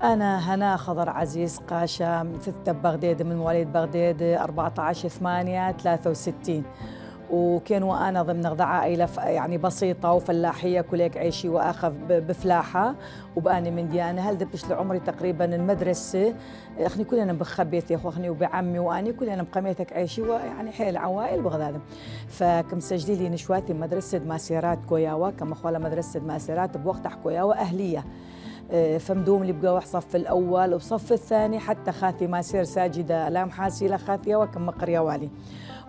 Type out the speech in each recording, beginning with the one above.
أنا هنا خضر عزيز قاشة، ثت ببغداد، من مواليد بغداد 14/8/63. وكان وأنا ضمن عائلة يعني بسيطة وفلاحية، كليك عيشي وآخذ بفلاحة، وبأني من ديانة هل دبش لعمري تقريبا المدرسة أخني كلنا بخبيت يا أخواني وبعمي وأني كلنا بقميتك عيشي ويعني حيل عوائل بغداد. فكم سجلي لي نشواتي مدرسة ماسيرات كوياوة، كم أخوالها مدرسة ماسيرات بوقت كوياوة أهلية. فمدوم اللي بقى صف الأول وصف الثاني، حتى خاثي ماسير ساجدة لا محاسيلة خاثية وكم مقرية والي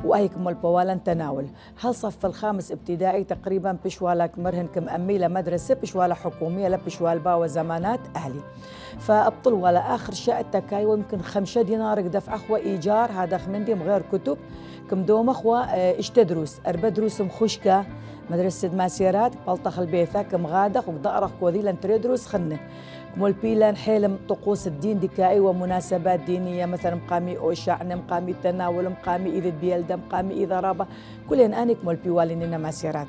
وأيكم والبوالا تناول. هل صف الخامس ابتدائي تقريبا بشوالا مرهن كم أمي لمدرسة بشوالا حكومية لا بشوال باوة زمانات أهلي. فأبطل ولا آخر شاء التكاي ويمكن 5 دينار دفع أخوة إيجار هذا خمندي من غير كتب. كم دوم أخوة اشتدروس 4 دروس مخشكة مدرسة ماسيرات بلطخ البيثة كم غادق وقدأرخ كوذيلا تريدروس خنة مول بيلان حيلم طقوس الدين دكائي ومناسبات دينية، مثلا مقامي أوشعنا مقامي تناول مقامي إذا بيلدة مقامي إذا رابة كلين أنك مول بيوالين ماسيرات.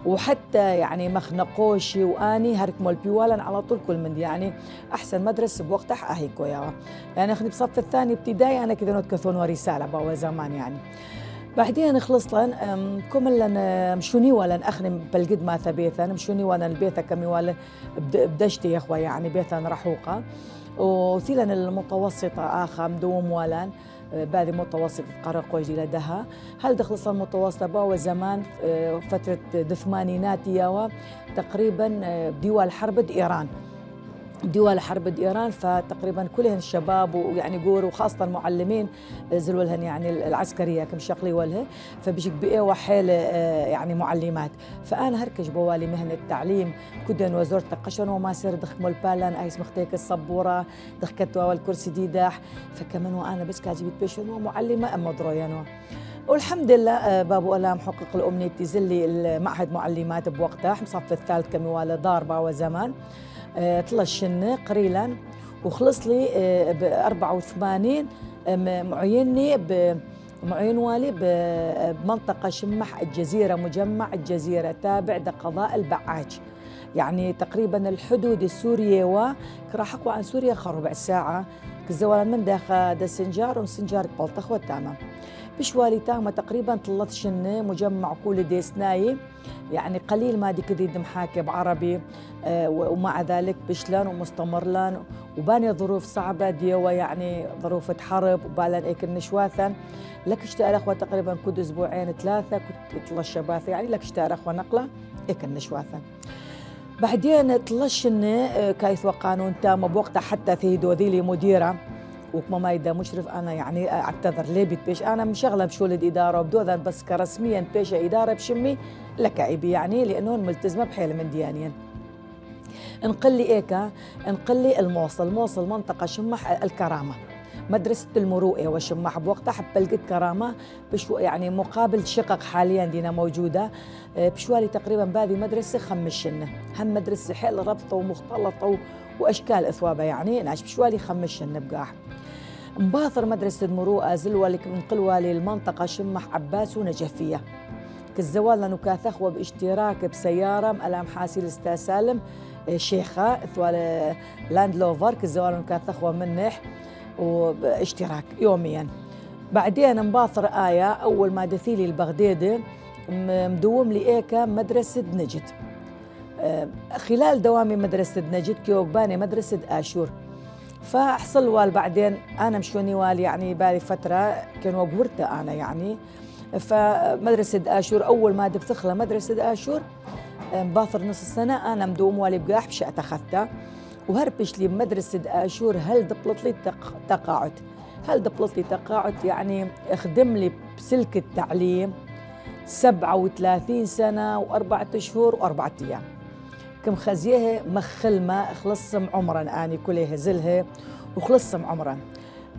وحتى يعني مخنقوشي واني هرك مول بيوالا على طول كل من يعني احسن مدرسه بوقتها اهي كوياوه. يعني اخذني بصف الثاني ابتدائي انا كذا نوت كثون ورساله باو زمان يعني. بعدين خلص لن كملا مشوني ولا اخني بالقد ما ثبيت انا مشوني وانا البيت كمي ولا بدشتي يا اخوي يعني بيتا رحوقه. وثيلا المتوسطه اخا مدوم ولا بعد متوسط قرقوج لدها. هل دخل المتوسطة باو زمان فترة الثمانينات ياوا تقريبا ديوال حرب إيران، دول حرب إيران، فتقريبا كلهن الشباب ويعني قور وخاصة المعلمين زلوا لهن يعني العسكرية كم شغلي ولها فبيجيك بقى وحيل يعني معلمات. فأنا هركج بوالي مهنة التعليم كدن وزارة قشن وما سير دخ مول بالان ايس مختيك الصبورة دخكت والكرسي ديداح. فكمان وأنا بس كاجبت بيشون ومعلمة أما درويانو. والحمد لله بابو ألا محقق الأمنية تزلي المعهد معلمات بوقتها مصف الثالث كموالي ضاربة وزمان طلشن قريلا وخلص لي ب 84 معيني معين والي بمنطقة شمح الجزيرة، مجمع الجزيرة تابع لقضاء البعاج، يعني تقريبا الحدود السورية وراح أقوى عن سوريا ربع ساعة كزوال من داخل دا سنجار وسنجار بلطخ والتامة بشوالي تامة تقريبا طلت شنة مجمع كل ديسناي، يعني قليل ما دي كذي محاكي بعربي ومع ذلك بشلان ومستمر لان وباني ظروف صعبة ديوة يعني ظروف حرب وبالان ايك النشواثا لك اشتاء اخوة تقريبا كد اسبوعين 3 كنت تلش يعني لك اشتاء اخوة نقلة ايك النشواثا. بعدين تلشني كايث وقانون تام بوقتها حتى ثيدو ذيلي مديرة وكما ما يدا مشرف انا يعني اعتذر ليه بيت بيش انا مشغله بشولد اداره وبدوذا بس كرسميا بيش اداره بشمي لكعيبي يعني لانه ملتزمه بحيل من ديانيا. انقلي ايكا انقلي الموصل منطقه شمح الكرامه مدرسه المروءه وشمح بوقتها حب لقيت كرامه بشو يعني مقابل شقق حاليا دينا موجوده بشوالي تقريبا بهذه مدرسه خمشنه هم مدرسه حيل ربطه ومختلطه واشكال اثوابه يعني ناش بشوالي خمشنه بقاح. مباثر مدرسة المروءة زلوة من قلوة للمنطقة شمح عباس ونجفية كالزوال لأنه كاثخوة باشتراك بسيارة ألام حاسي الاستاذ سالم شيخة ثوال لاند لوفر كزوالن كانت أخوة منح واشتراك يوميا. بعدين مباثر آية أول ما دثيلي البغدادي مدوم لي إيكا مدرسة نجد. خلال دوامي مدرسة نجد كيوباني مدرسة آشور، فأحصل وال بعدين أنا مشوني والي يعني بالي فترة كانوا بورتا أنا يعني. فمدرسة آشور أول ما دبتخلى مدرسة آشور باثر نص السنة أنا مدوم والي بقاح بشأت أخذتها وهربش لي بمدرسة آشور. هل دبلت لي تقاعد، هل دبلت لي تقاعد يعني اخدم لي بسلك التعليم 37 سنة و4 أشهر و4 أيام. كم خزيها مخل ما خلصم عمرا أني كلها زلها وخلصم عمرا.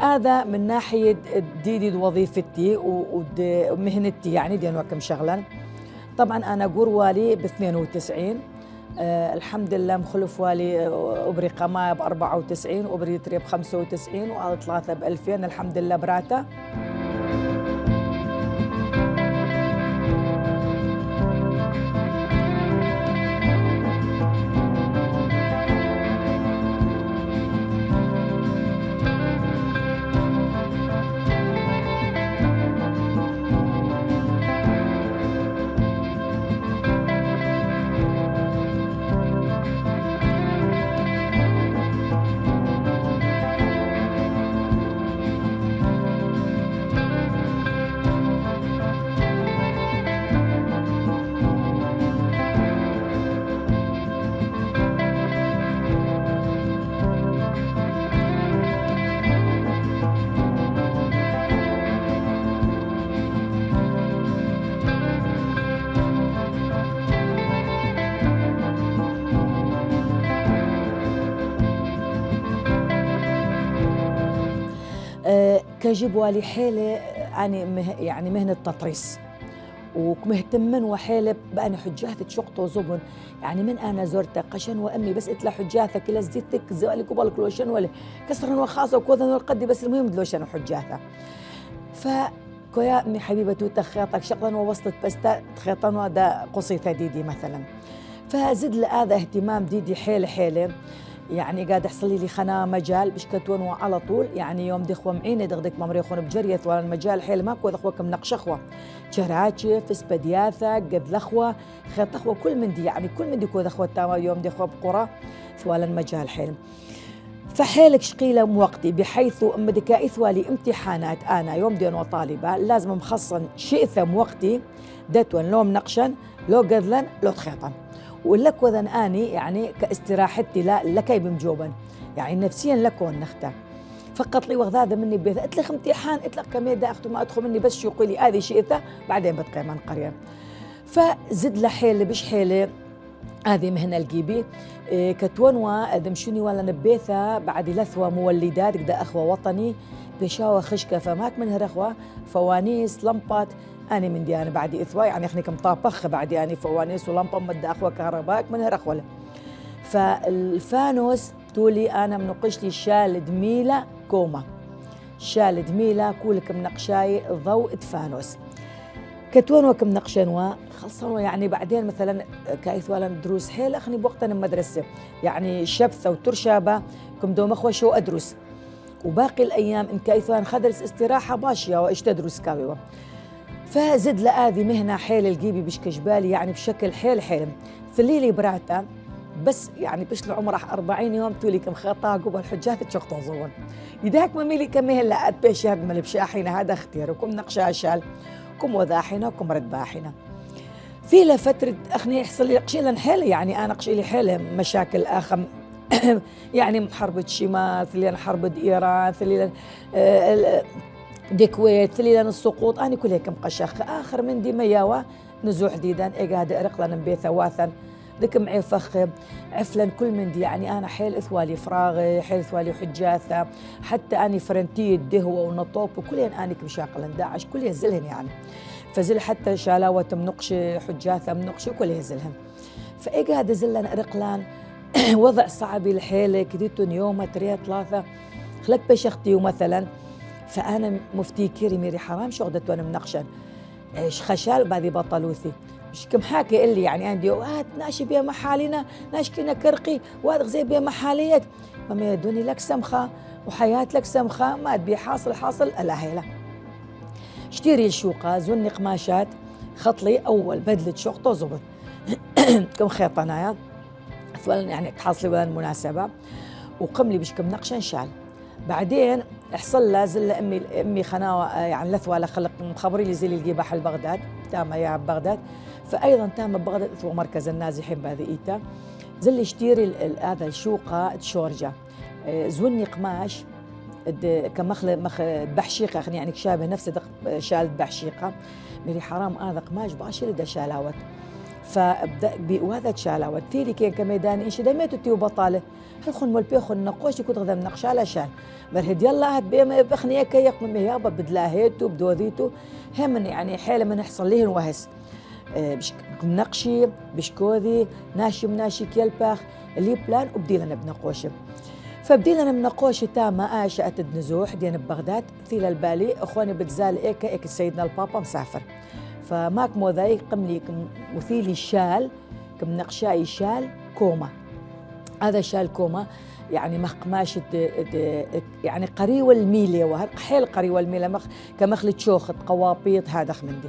هذا من ناحية ديدي وظيفتي ومهنتي يعني دينوا كم شغلا. طبعا أنا قور والي ب 92 الحمد لله مخلف والي أبري قماية ب 94 وأبري تريب 95 وقال 3 ب 2000 الحمد لله براتا. كجيب والي حيلة يعني يعني مهنة تطريس ومهتمن وحيلة بأنا حجاثة شقط وزبن يعني من أنا زرت قشن وأمي بس إتلا حجاثة كلا زدتك زوالي قبل كلوشن ولا كسرا وخاصة وكوذن والقدي بس المهم دلوشن وحجاثة. فكويا أمي حبيبتي تخيطك شغلا ووصلت بس تخيطان ودا قصيثة ديدي مثلا. فزد لهذا اهتمام ديدي حيلة يعني قاعد يحصل لي خنا مجال باش كتون وعلى طول يعني يوم دي خوا معينه دغدك ممريخون بجريت ولا المجال حيل ماكو ذخوا كم نقشخوه شراتشف اسبدياثه قد لخوه خيط اخوه كل من دي يعني كل من دي كو ذخوا تاما يوم دي خوا بقرى ولا المجال حيل. فحيلك شقيله وقتي بحيث ام دكائث والي امتحانات انا يوم دي انا طالبه لازم مخصن شئثم وقتي دتون لو منقشن لو قذلن لو تخيطن ولك وذن اني يعني كاستراحتي لا لكي بمجوبا يعني نفسيا لكون نختار فقط لي وغذا مني بيت اتلخ امتحان اتلخ كميدا اختو ما ادخل مني بس شو يقولي هذه شئته بعدين بتقيم عن قريه. فزد لحيل بش حيله هذه مهنه الجيبي كتونوا دمشوني ولا نبيثه بعد لثوه مولدات كدا اخوه وطني بشاوه خشكه فماك منها رخوه فوانيس لمبات أنا من دي أنا بعد إثواء يعني إحنا كم طابخ بعد يعني فوانيس ولمبة مد أخوة كهرباء منها رخوة. فالفانوس تولي أنا منقش لي شال دميلة كومة شال دميلة كولك منقشاي ضوء فانوس كتون وكم نقشنوا خلصنا يعني بعدين مثلا كايثوالا دروس حيل أخني بوقتنا المدرسة يعني شبثة وترشابة كم دوم أخوة شو أدرس وباقي الأيام إن كايثوان خدرس استراحة باشية وإيش تدرس كاويوة. فزد لآذي مهنة حيل الجيبي بشكشبالي يعني بشكل حيل ثليلي براتا بس يعني بش العمر 40 يوم تولي كم خطا قبل حجات تشقطوا زون يداك مميلي كم هلا بيش هاد من بشاحينا هذا اختيار وكم نقشاشال كم وذاحنا وكم ردباحنا. في لفترة أخني يحصل لي قشيلا حيل يعني أنا قشيلي حيل مشاكل آخر يعني حرب شمال ثليلا حرب إيران ثليلا ديكويت ثليلا السقوط أنا كل هيك مقشخ آخر من دي مياوة نزوح ديدان إيقاد إرقلنا بيثا واثا ذك معي فخ عفلا كل من دي يعني أنا حيل إثوالي فراغي حيل إثوالي حجاثة حتى أني فرنتي الدهوة والنطوب وكلين أني كمشاقلا داعش كلين زلهن يعني فزل حتى شالاوة منقش حجاثة منقش كلين زلهن فإيقاد زلنا إرقلان وضع صعب الحيلة كديتون يوم 3 خلك بشختي مثلا فأنا مفتي كيري ميري حرام شغدت وأنا منقشن خشال بعدي بطلوثي مش كم حاكي اللي يعني عندي وقت ناشي بيا محالنا ناشكينا كرقي وادغ بيا محاليك ما يدوني لك سمخة وحياة لك سمخة ما تبي حاصل ألا هيلا. اشتري الشوقة زوني قماشات خطلي أول بدلة شوقته زبط كم خيط أنا يعني تحصلي وين المناسبة وقملي بش كم نقشة شال. بعدين احصل لا زل امي خناوه يعني لثوه خلق مخبري لي زي الجباح البغداد تام يا بغداد فايضا تام بغداد ثو مركز النازحين بهذه ايتا زل اشتري هذا الشوقه تشورجا زوني قماش مخ بحشيقه يعني شابه نفس شال بحشيقه ملي حرام هذا قماش باشي لدى شالاوت فابدا وهذا تشالاوت ثيري كان كميداني انش دميتو تيو بطاله هل خن مول بيخن نقوش كنت غدا نقشاله شال برهد يلا هات بيما بخنيه كي يقوم يابا بدلاهيتو بدوذيتو هم يعني حيله من يحصل ليه وهس بش نقشي بشكوذي ناشي كيلباخ اللي بلان وبدي لنا بنقوشه فبدي لنا بنقوشه تاما اشات النزوح دينا ببغداد ثيل البالي اخواني بتزال ايك سيدنا البابا مسافر فماك موذاي قملي مثيلي شال كم نقشاي شال كوما هذا شال كوما يعني مخ قماش يعني قريوة الميلة وهرق حيل قريوة الميلة كمخلة شوخت قوابيط هذا خمندي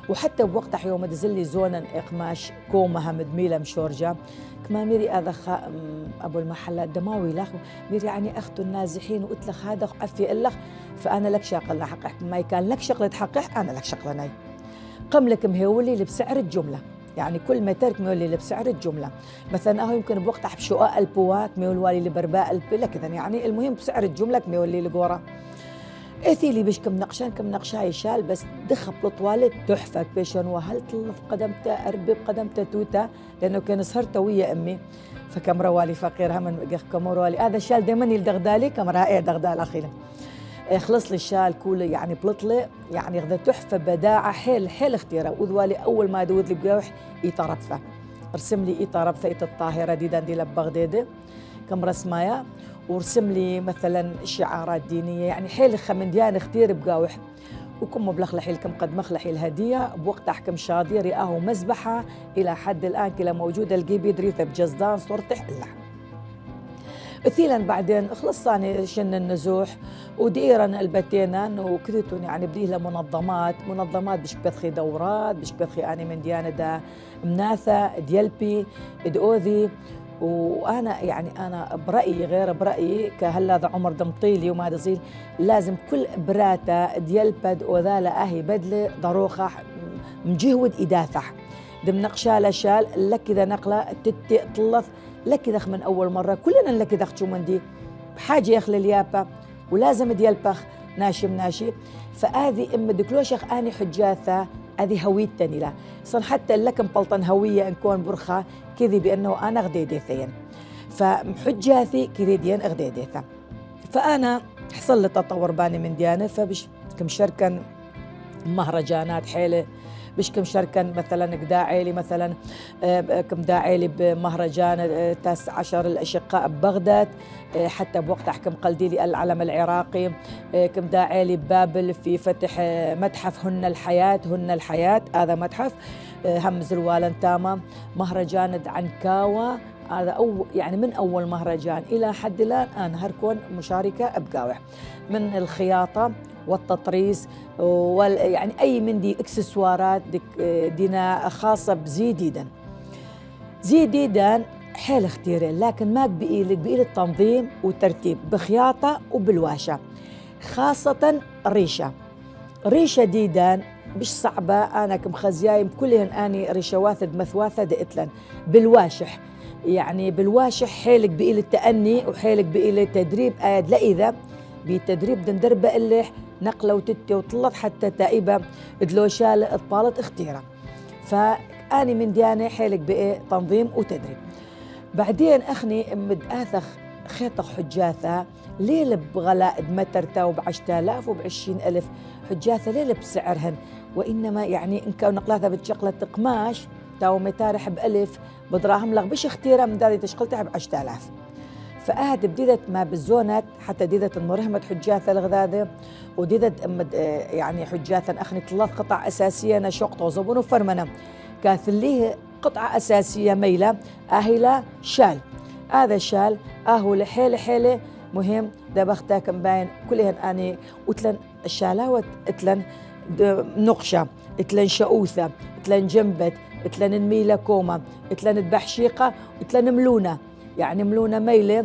وحتى بوقت يوم دزلي زونا قماش كوما همد ميلة مشورجا كما ميري هذا ابو المحلات دماوي لخ ميري يعني اختو النازحين وقلت لك هذا عفي لك فانا لك شاقل حقح ما كان لك شغله تحقح انا لك شغله ناي قم لك مهولي اللي بسعر الجمله يعني كل ما ترك ميولي اللي بسعر الجمله مثلا اهو يمكن بوقت بشقاء البوات ميولي لبرباء البلا كذا يعني المهم بسعر الجمله ميولي لقوره اثيلي بش كم نقشاي شال بس دخل بالطوالت تحفه بيشن وهل طلف قدمته اربب قدمته توتا لانه كان سهرته ويا امي فكم روالي فقيرها من كم روالي هذا الشال دائما يلدغدالي كم رائع دغدال اخيرا خلص لي الشال كله يعني بلطلي يعني غدا تحفه بداعه حيل اختياره وذوالي اول ما دود لي بقاوح يطربفه ارسم لي يطربفه الطاهره دي داندي لبغداد كم رسمايا ورسم لي مثلا شعارات دينيه يعني حيل خمنديان اختير بقاوح وكم مبلخ كم قد مخلحي الهديه بوقت احكم شاضي رئاه مذبحه الى حد الان كلا موجوده الجيبي دريثه بجزدان صورتح اللحم مثيلا بعدين خلصاني شن النزوح وديرا البتينا وكذتون يعني بديه لمنظمات بش بدخي دورات بش بدخي اني من ديانه دا مناثه ديلبي دؤذي وانا يعني انا برايي غير برايي كهلا عمر دمطيلي وما دزيل لازم كل براتا ديلبد وذالا اهي بدله ضروخه مجهود اداثح دم نقشاله شال لك اذا نقله تطلث لك دخ من اول مره كلنا لك دخ شو مندي بحاجه يخلي اليابا ولازم ديالبخ ناشي فهذه ام دكلوشخ اني حجاثه هذه هويتني لا صن حتى لكم بلطن هويه ان كون برخه كذي بانه انا غديديثين فمحجاثي كذي ديان اغديديثه فانا حصل لي تطور باني من ديانه فبش كم شركا مهرجانات حيله بش كم شركا مثلا قداعي لي مثلا كم داعي لي بمهرجان 19 الاشقاء ببغداد حتى بوقت احكم قلدي لي العلم العراقي كم داعي لي ببابل في فتح متحف هن الحياه هذا متحف همز الوالن تاما مهرجان عنكاوة هذا يعني من اول مهرجان الى حد الان انا هركون مشاركه بقاوح من الخياطه والتطريز يعني اي من دي اكسسوارات دينا خاصه زيديدا حيل اختيارين لكن ما بقيل التنظيم والترتيب بخياطه وبالواشه خاصه ريشه ديدان مش صعبه انا كمخزيايم كلهن اني ريشه واثد مثواثه دقتلن بالواشح يعني بالواشح حيلك بقيل التأني وحيلك بقيل التدريب آد لا إذا بتدريب دندربة اللح نقلة وتتي وطلت حتى تائبة دلوشال اطبالت اختيرة فأني من ديانة حيلك بقي تنظيم وتدريب بعدين أخني مد آثخ خيطخ حجاثة ليل بغلاء مترتا ب10,000 وب20,000 حجاثة ليل بسعرهن وإنما يعني إن كان نقلاثها بتشقلة قماش تاو متارح بألف بدراهم لغ بش اختيرها من داري تشقلتها ب10,000 فأهد بديدت ما بالزونات حتى ديدت المرهمة حجاثة الغذاذة وديدت يعني حجاثة أخني 3 قطع أساسية نشقط وزبون وفرمنة كاثليه قطعة أساسية ميلة أهلا شال. هذا الشال أهو لحيل حيلة مهم دبختها كم باين كلهن أني وتلن الشالاوة اتلن نقشة اتلن شؤوثة اتلن جنبت اتلن ميلة كومة اتلن بحشيقة اتلن ملونة، يعني ملونة ميلة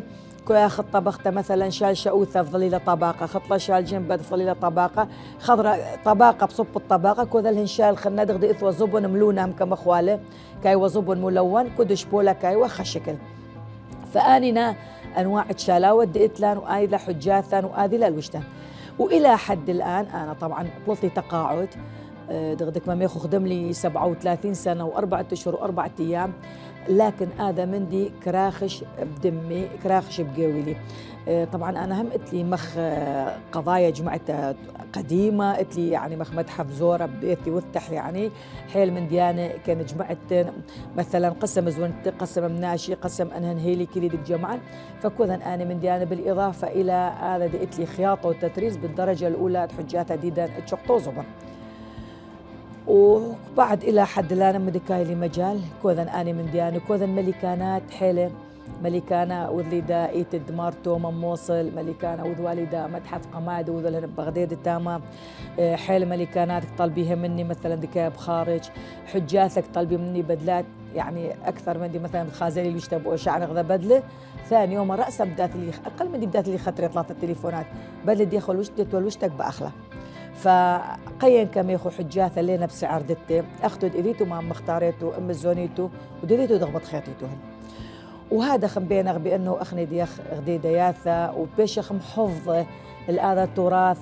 خط طبختها مثلا شال شؤوثة فضليلة طباقة، خط شال جنبت فضليلة طباقة خضراء طباقة بصب الطباقة كذا لهن شال خلنا دغدي إثوى زبن ملونة هم كم أخوالة كايوة زبن ملون كدش بولا كايوة خشكل. فآننا أنواع الشالاوة دئتلان وآذا حجاثا وآذي للوشتان. وإلى حد الآن أنا طبعا طلتي تقاعد دغدك ما ميخو خدم لي 37 سنة و4 أشهر و4 أيام، لكن هذا مندي كراخش بدمي كراخش بقويلي. طبعا أنا هم قلت لي مخ قضايا جمعت قديمة، قلت لي يعني مخ متحف زورة بيتي وفتح يعني حيل من ديانة كان جمعت مثلا قسم زونت قسم مناشي قسم أنهن هيلي كلي دك جمعا، فكذا أنا من ديانة بالإضافة إلى هذا قلت لي خياطة وتتريز بالدرجة الأولى حجاتها ديدا تشقطو زبر. وبعد إلى حد الآن مدكاي لي مجال كوذن أنا من ديانة كوذن ملكانات حيلة ملكانة وذليدا إيتد مارتو من موصل ملكانة وذواليدا متحف قماد وذلهن بغداد التامة حيل ملكانات طالبيها مني مثلا دكاية بخارج حجاتك طالبي مني بدلات يعني أكثر من دي مثلا خازلي اللي يشتبوا شعر غذا بدلة ثاني يوم رأسا بدات لي أقل من دي بدات لي خطرة 3 تليفونات بدلة دي أخو الوشتك بأخلة. فقين كم يخو حجاثة لينا بسعر دتي أخدو إذيتو ما مختاريتو أم الزونيتو وديتو ضغبط خيطيتوهن. وهذا خم بينغ بأنه أخني ديخ غدي دياثة وبيشخ محفظة الآذى التراث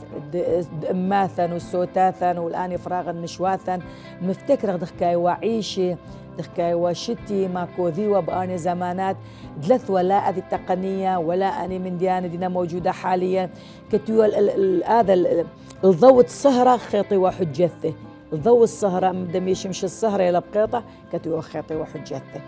أماثا والسوتاثا والآن يفراغ النشواثا مفتكر دخكاي وعيشي دخكاي وشتي ماكو ذيوة بآني زمانات دلث ولا أذي التقنية ولا أني من ديانة دينا موجودة حاليا كتوى هذا الضوء السهرة خيطي وحجثه الضوء السهرة مدام يشمش السهرة إلى بقيطة كتوى خيطي وحجثه.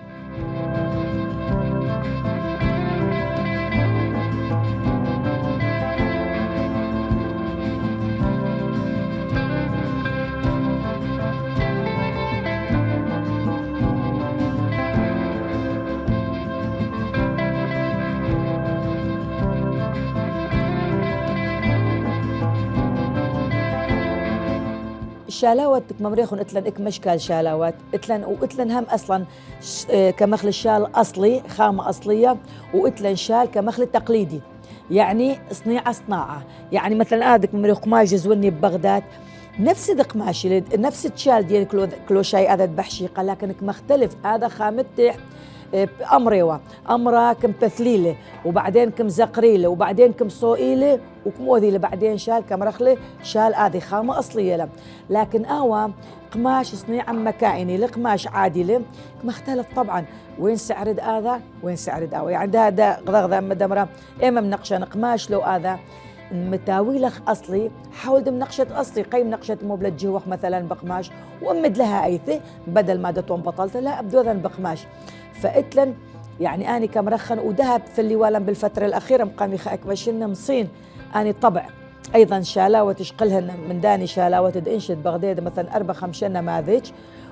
الشالاوات ممريخون اتلن اك مشكال شالاوات اتلن واتلن هم اصلا كمخل الشال اصلي خامه اصليه واتلن شال كمخل تقليدي يعني صناعه يعني مثلا هذاك ممريخ قماش جزوني ببغداد نفس القماش نفس الشال ديال كلوشاي هذا بحشيقه لكنك مختلف هذا خامته أمريوة أمرا كم بثليلة وبعدين كم زقريلة وبعدين كم صوئيلة وكموذيلة بعدين شال كم رخلة شال هذه خامة أصلية له. لكن قماش صنيعا مكائني القماش عادلة مختلف طبعا وين سعر هذا وين سعر هذا يعني هذا غضغضة مدمرة إما منقشة قماش لو هذا متاويلخ أصلي حاول دم نقشة أصلي قيم نقشة مبلة جوخ مثلا بقماش وأمد لها أيثة بدل ما دتوم بطلت لا أبدو ذا بقماش. فإتلن يعني أني كمرخن وذهب في اللي والا بالفترة الأخيرة مقامي أكبشن مصين أني طبع أيضا شالاوة تشقلهن من داني شالاوة تنشد بغداد مثلا 4-5 نماذج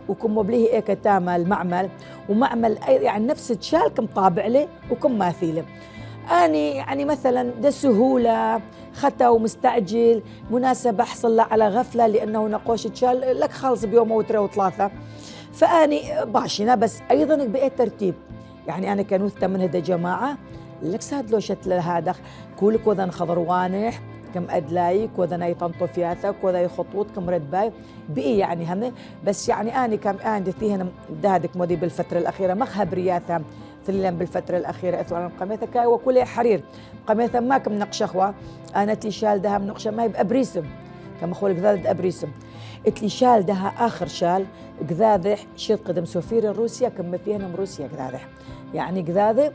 وكم مبليه إيكا تعمل معمل ومعمل يعني نفس تشال كم طابع له وكم ماثيله. أني يعني مثلا ده سهولة خطأ ومستعجل مناسبة أحصل له على غفلة لأنه نقوش تشال لك خالص بيوم و3 و3 فأني باشنا بس أيضا بقيت ترتيب يعني أنا كان وثة من هذا جماعة لك ساد لو شت لهذا كولك وذن خضروانح كم أدلاي كوذا ناي طنطوفياثا كوذا خطوط كم رد باي بقي يعني هم بس يعني أنا كم عندي فيهن دهدك مودي بالفترة الأخيرة مخهب رياثة ثلين بالفترة الأخيرة أثوان قميثة كاي وكل حرير قميثة ما كم نقشخوا أنا تشال دها منقشة ما يبقى بريسم كما أقول قذاذ أبريسم اتلي شال دها آخر شال قذاذح شيط قدم سفير روسيا كم فيهن روسيا قذاذح يعني قذاذة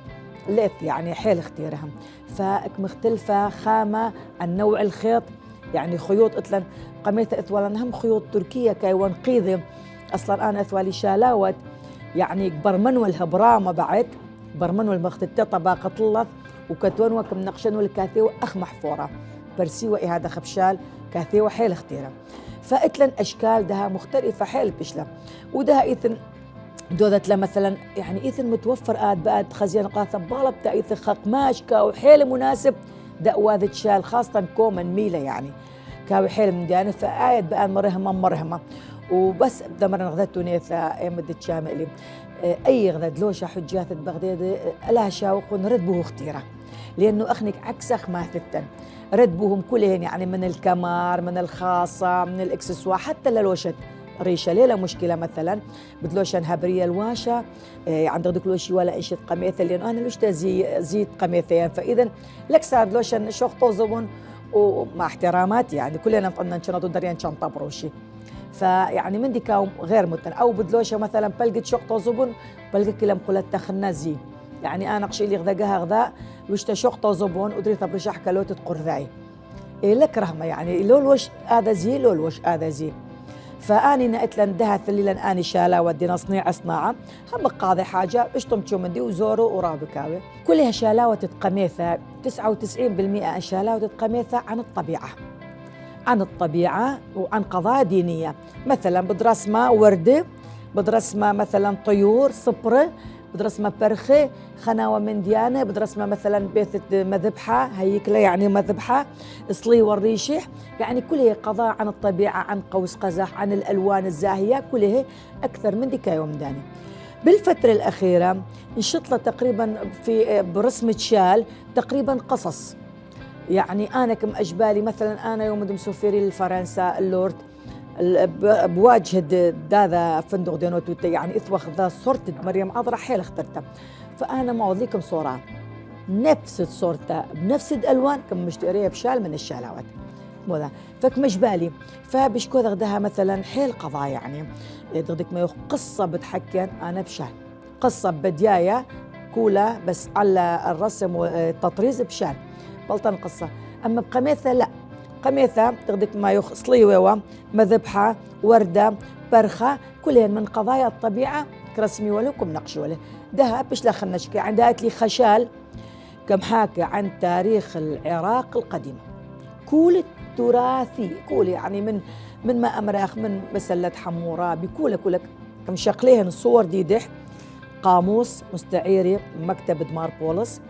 ليث يعني حيل اختيارهم فمختلفة خامة عن نوع الخيط يعني خيوط اتلن قميثة اثوالا هم خيوط تركية كاي ونقيذة أصلا أنا اثوالي شالاوت يعني برمنول هبرامة بعد برمنول مختتة طباقة طلث وكتون وكم نقشن والكاثيو أخ محفورة برسيوة هذا خبشال كاثيو حيل اختيارة. فإتلن أشكال دها مختلفة حيل بشلة ودها إيثن دودت له مثلا يعني إيثن متوفر بعد خزينة قاثة بالب تا إيثن خقماش كاو حيل مناسب دأواذ تشال خاصة كومن ميلة يعني كاو حيل من ديانة فآية بقى مرهمة وبس دمرنا غذات تونيثا مدة شاملي أي غذات لوشة حجات بغداد لها شاوق ونرد به اختيره لأنه أخنك عكسخ ما تتن رد بهم كلهن يعني من الكمار من الخاصة من الإكسسوار حتى للوشة ريشة ليلة مشكلة مثلا بدلوشن هبرية الواشة عند غدك لوشي ولا إنشت قميثة لأنه أنا لوشتا زيت قميثين فإذا لك صار لوشن شوخطو زبون ومع احترامات يعني كلنا نطلنا نشنطو دريان شنطة بروشي فيعني من دي كاوم غير متن أو بدلوشة مثلا بلقت شوخطو زبون بلقت كلام قلت تخنا زي يعني أنا قشي اللي غذاقها غذاء وشتا شوخطو زبون ودريت برشاح كالوت تقرذاي إيه لك رحمة يعني لو الوش هذا زي لو الوش هذا زي فاني نقتلن دها ثليلن اني شالا ودينا صناعه هم قاضي حاجه اشتم تشو مندي وزورو ورابكاوي كلها شالاوه قميثه 99% شالاوه قميثه عن الطبيعه وعن قضايا دينيه مثلا بدرسمه ورده بدرسمه مثلا طيور صبره بدرسمه برخه خناوه من ديانه بدرسمه مثلا بيثة مذبحه هيكله يعني مذبحه صلي والريشح يعني كلها قضاء عن الطبيعه عن قوس قزح عن الالوان الزاهيه كلها اكثر من ديكا يوم داني بالفتره الاخيره انشط له تقريبا في برسمه شال تقريبا قصص يعني انا كم اجبالي مثلا انا يوم مسافرين لفرنسا اللورد بواجهة هذا فندق دينوت يعني اثوخ ذا صورة مريم عذراء حيل اخترتها فأنا معوض صورة نفس الصورة بنفس الألوان كم مشتريها بشال من الشالاوات موذا فكمش بالي فبشكو ذغدها مثلا حيل قضاء يعني ضدك ما قصة بتحكي أنا بشال قصة بدياية كولة بس على الرسم والتطريز بشال بلطن قصة أما بقميثة لا قميثة تغدك ما يخصلي ويوا مذبحة وردة برخة كلهن من قضايا الطبيعة كرسمي ولكم نقش وله دها بش لا خلنا نشكي عندها لي خشال كم حاكي عن تاريخ العراق القديم كل التراثي كل يعني من ما أمراخ من مسلة حمورابي كل كم شقليهن صور ديدح قاموس مستعيري مكتبة ماربولس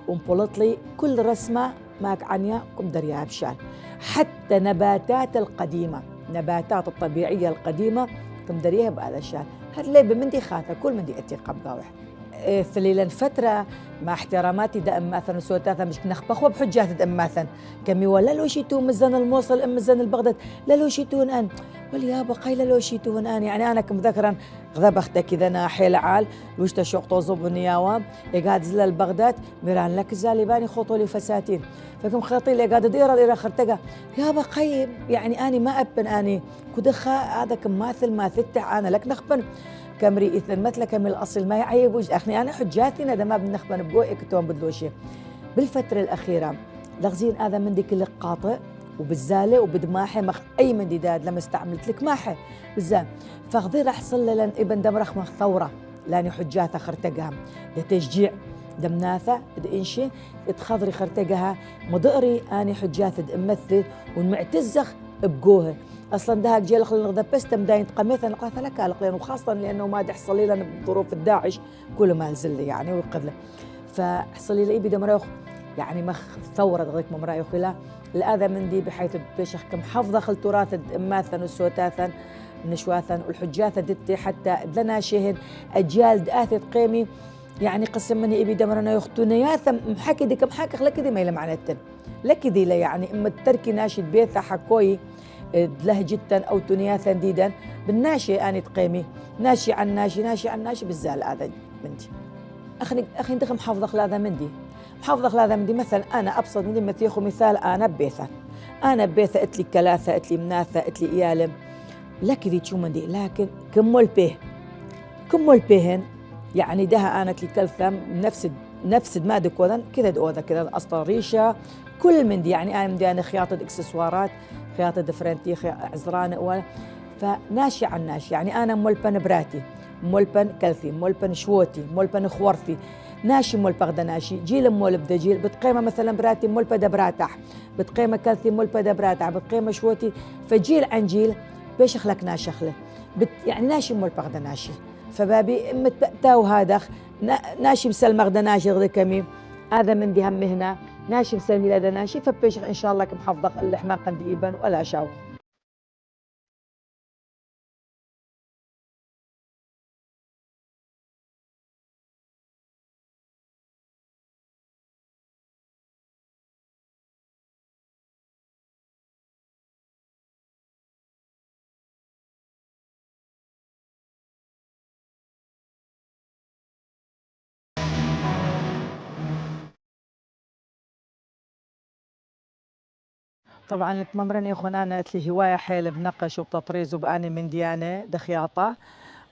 ومبولطلي كل رسمة ماك عنيا كم دريها بشان حتى نباتات القديمة نباتات الطبيعية القديمة كم دريها بهذا الشان هاللي بمندي خاطر كل مندي أتي قبضاوح ثليلا فترة مع احتراماتي دا مثلا سوتاثا مش نخبخوا بحجات دأماثا كمي ولا لو شيتون مزن الموصل ام مزن البغداد لا لو شيتون ان واليا بقي لا لو شيتون ان يعني انا كمذكرا غذبخت كذا ناحي العال وش تشوق توزب النياوة يقعد زل البغداد ميران لك زالباني خطولي فساتين فكم خطي لي قاعد ديرة إلى خرتقة يا بقي يعني اني ما ابن اني كدخة هذا كماثل ما ثتع انا لك نخبن كمري إثن مثل كم الأصل ما يعيب وجه أخني أنا حجاتي ندى ما بنخبن بقوي كتوم بدلوشي بالفترة الأخيرة لغزين هذا من ديك القاطع وبالزالة وبدماحة مخ أي من ديداد لما استعملت لك ماحة بالزال فغذي راح صل لن ابن دمرخ مخ ثورة لاني حجاتها خرتقها لتشجيع دمناثة إنشي تخضري خرتقها مضقري أني حجات دمثي ونمعتزخ بقوها اصلا دهك جيل خلينا نغذى بس تمداين تقميثا نقاث لك لانه وخاصه لانه ما يحصل لنا بظروف الداعش كل ما نزل يعني ويقذله فحصل لي ايبي دمرايخ يعني مخ ثوره غيك ممرايخ لا الاذى من دي بحيث بشخ كم حافظه خل تراث ماثا وسوتاثا نشواثا والحجاثا دتي حتى لنا شهن اجيال داثت قيمي يعني قسم مني ايبي دمرنا يختون ياثم محكي دي كم حاكي لك دي ما يلمعنتن لك دي لا يعني اما التركي ناشد بيثا حكوي لهجة أو تنياثا ديدا بالناشي أني تقيمي ناشي عن ناشي بالزال هذا مندي أخي دخل محافظة هذا مندي محافظة هذا مندي مثلا أنا أبسط مندي مثيخو مثال أنا بيثة أتلي كلاثة أتلي مناثة أتلي إيالم لك ذي شو مندي لكن كمول بيهن يعني دها أنا أتلي كلثم نفس ما دكوذن كذا دؤوذا كذا أصلا ريشة كل مندي يعني أنا مندي أنا خياطة إكسسوارات خياطة دفرنتي عزرانة فناشي عن ناشي يعني أنا مولبن براتي مولبن كلثي مولبن شووتي مولبن خورثي ناشي مول بغدناشي جيل مول بدا جيل بتقيمة مثلا براتي مول بدا براتح بتقيمة كالثي مول بدا براتح بتقيمة شوتي فجيل عن جيل بيش خلك ناشخله يعني ناشي مول بغدناشي فبابي متبقتاو هادخ ناشي مسل مغدناشي غدا كمي هذا من دي هم هنا ناشي مسل ميلاد ناشي فبيش ان شاء الله كم حفظك اللحماق ديبا ولا شاو. طبعا تمرني اخوان انا قلت لي هوايه حيل بنقش وبتطريز وباني من ديانه دخياطه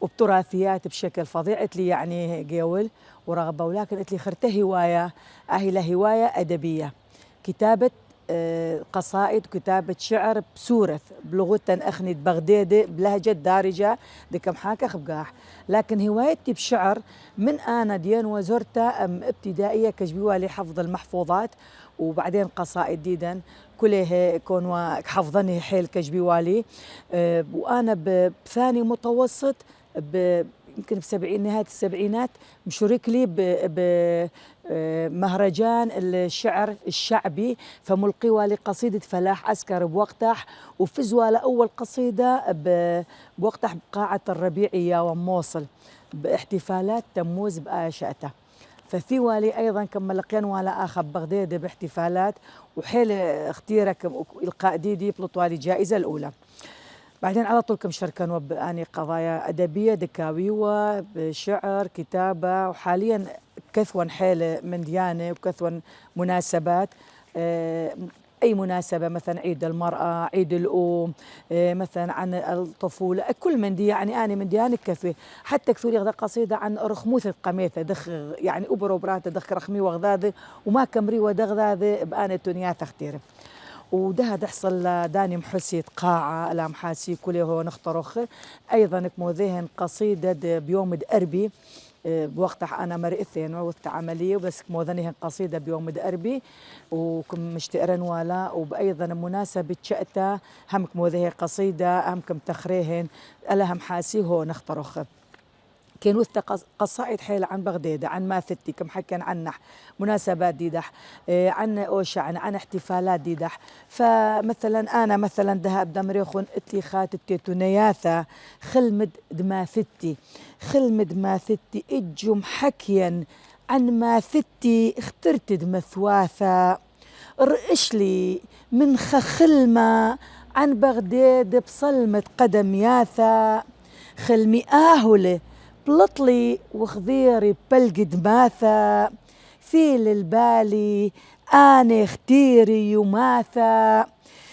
وبتراثيات بشكل فظيع قلت لي يعني جول ورغبه ولكن قلت لي خرته هوايه اهي لهوايه ادبيه كتابه قصائد وكتابة شعر بسورث بلغتن أخني بغدادة بلهجة دارجة دي كم حاكة خبقاح لكن هوايتي بشعر من أنا ديان وزرتا ابتدائية كجبيوة لحفظ المحفوظات وبعدين قصائد ديدا كله كون حفظني حيل كجبيوالي وأنا بثاني متوسط يمكن بسبعين نهاية السبعينات مشارك لي بمهرجان الشعر الشعبي فملقي لقصيدة فلاح عسكر بوقته وفزوا لأول قصيدة بوقته بقاعة الربيعية وموصل باحتفالات تموز بآشأته ففي والي ايضا كم لقين ولا اخر بغداد باحتفالات وحيل اختيرك القاء ديدي بلطوالي جائزه الاولى بعدين على طول كم شركة أني قضايا أدبية دكاويوة بشعر كتابة وحاليا كثوة حيلة من ديانة وكثوة مناسبات أي مناسبة مثلا عيد المرأة عيد الأم مثلا عن الطفولة كل من دي يعني أنا من ديانة كفي حتى كثوري غدا قصيدة عن رخموث القميثة دخ يعني أبرو براته دخ رخمي وغذاذي وما كمري ودغذاذي بأنا تونيات اختير وده تحصل داني محسي قاعة لا محاسي كله هو نخترخ أيضا كموذهن قصيدة بيوم أربي بوقتها أنا مرئثين وقت عملية بس كموذنهن قصيدة بيوم أربي وكم مشتئرن ولا وبأيضا مناسبة شأتا هم كموذه قصيدة هم كم تخريهن ألا هم حاسي هو نخترخ كان وث قصائد حيل عن بغداد عن ماثتي كم حكين عن مناسبات ديدح عن اوشع عن احتفالات ديدح فمثلا انا مثلا ذهب دمريخون اتلي خاتتي تنياثا خلمد دماثتي خلمد ماثتي اجم حكيا عن ماثتي اخترت دمثواثا رئشلي من خخلمة عن بغداد بصلمة قدم ياثا خلمي آهله بلطلي وخضيري بلقد ماثا في البالي أنا اختيري يماثا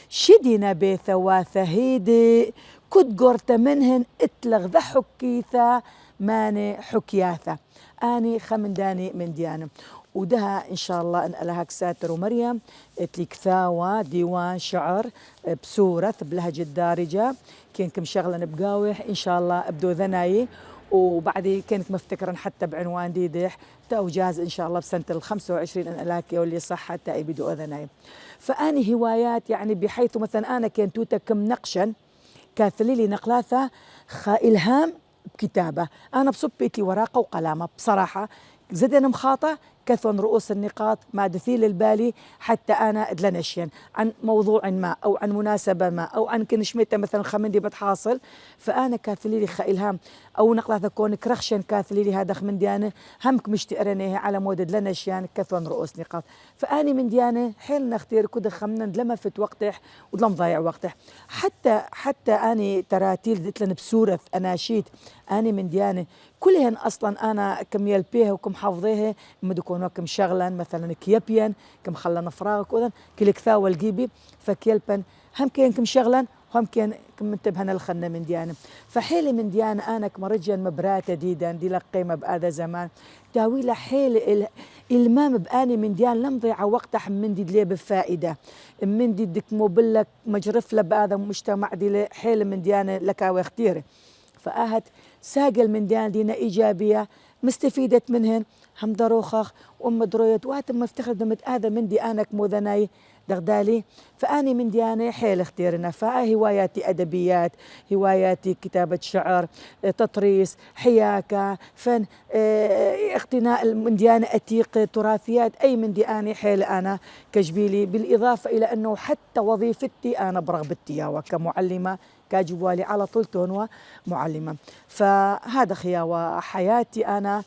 شدنا بثواثا هيدي كد قرت منهن اتلغ ذا حكيثا ماني حكياثا أني خمنداني من ديانة ودها إن شاء الله أن ألهاك ساتر ومريم اتليك ثاوى ديوان شعر بسورة بلهجة دارجة كينكم شغلة بقاوح إن شاء الله أبدو ذناي وبعدي كانت مفتكرا حتى بعنوان ديدح تو جاهز ان شاء الله بسنه ال 25 ان الاكي واللي صح حتى يبدو اذناي فاني هوايات يعني بحيث مثلا انا كنت توتا كم نقشا كاثلي لي نقلاثه الهام بكتابه انا بصبيتي ورقه وقلامه بصراحه زد انا مخاطه كثون رؤوس النقاط ما دثيل البالي حتى انا ادلنشين عن موضوع ما او عن مناسبه ما او عن كنشميته مثلا خمندي بتحاصل فانا كاثلي لي الهام او نقلة كون كرخشن كاثلي لي هذا من ديانه همك مشتئرنيه على مود لنشيان كثون رؤوس نقاط فاني من ديانه حيل نختار كده خمنا لما فت وقته ولم ضيع وقته حتى اني تراتيل دت لنا بسوره اناشيد اني من ديانه كلهن اصلا انا كم يلبيها وكم حافظيها مدكون كم شغلا مثلا كيبيان كم خلنا فراغ كذا كلك ثاوى الجيبي فكيلبن هم كين كم شغلا هم كين كم منتبهنا الخنا من ديانه فحيلي من ديانه انا كمرجل مبراته ديدا دي لك قيمه بهذا زمان داويله حيل المام باني من ديان لم ضيع وقت من دي ليه بفائده من دي دك موبلك مجرف بهذا مجتمع دي حيل من ديانه لك واختيره فاهت ساقل من ديان دينا ايجابيه مستفيدة منهن هم دروخخ وأم درويت وهاتم مفتخر دمت هذا من دي أنا كموذناي دغدالي. فأني من ديانة حيل اختيرنا فهواياتي أدبيات، هواياتي كتابة شعر، تطريس، حياكة، فن، اقتناء من ديانة أتيق تراثيات، أي من ديانة حيل أنا كجبيلي. بالإضافة إلى أنه حتى وظيفتي أنا برغبتي وكمعلمة كاجوالي على طول تونوا معلمة. فهذا خياوة حياتي أنا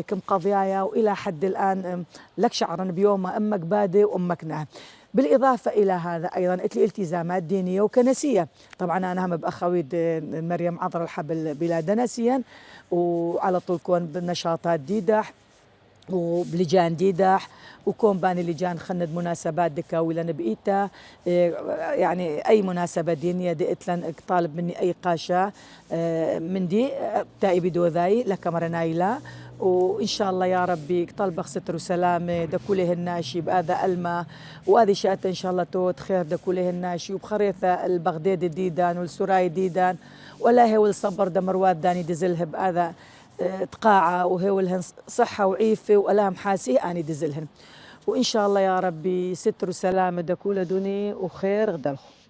كم قضايا وإلى حد الآن لك شعرا بيوم أمك بادئ وأمك نعم. بالإضافة إلى هذا أيضا لي التزامات دينية وكنسية. طبعا أنا هم بأخويد مريم عذراء الحبل بلا دنسيا، وعلى طول كون بالنشاطات ديدح وبلجان ديدح، وكون باني لجان خند مناسبات دكا ولا نبقيتا يعني أي مناسبة دينية دقت لن طالب مني أي قاشة من دي تائي بدو ذاي لكاميرا نايلة. وإن شاء الله يا ربي طلب ستر وسلامة دكوله الناشي بهذا ألمة، وهذه شاءت إن شاء الله توت خير دكوله الناشي وبخريثة البغداد ديدان والسراي ديدان ولا هي والصبر دمروات داني دزلها بهذا تقاعة وهي ولهن صحة وعيفة وألام حاسي أني دزلهن. وإن شاء الله يا ربي ستر وسلامة دكولة دوني وخير غدلخو.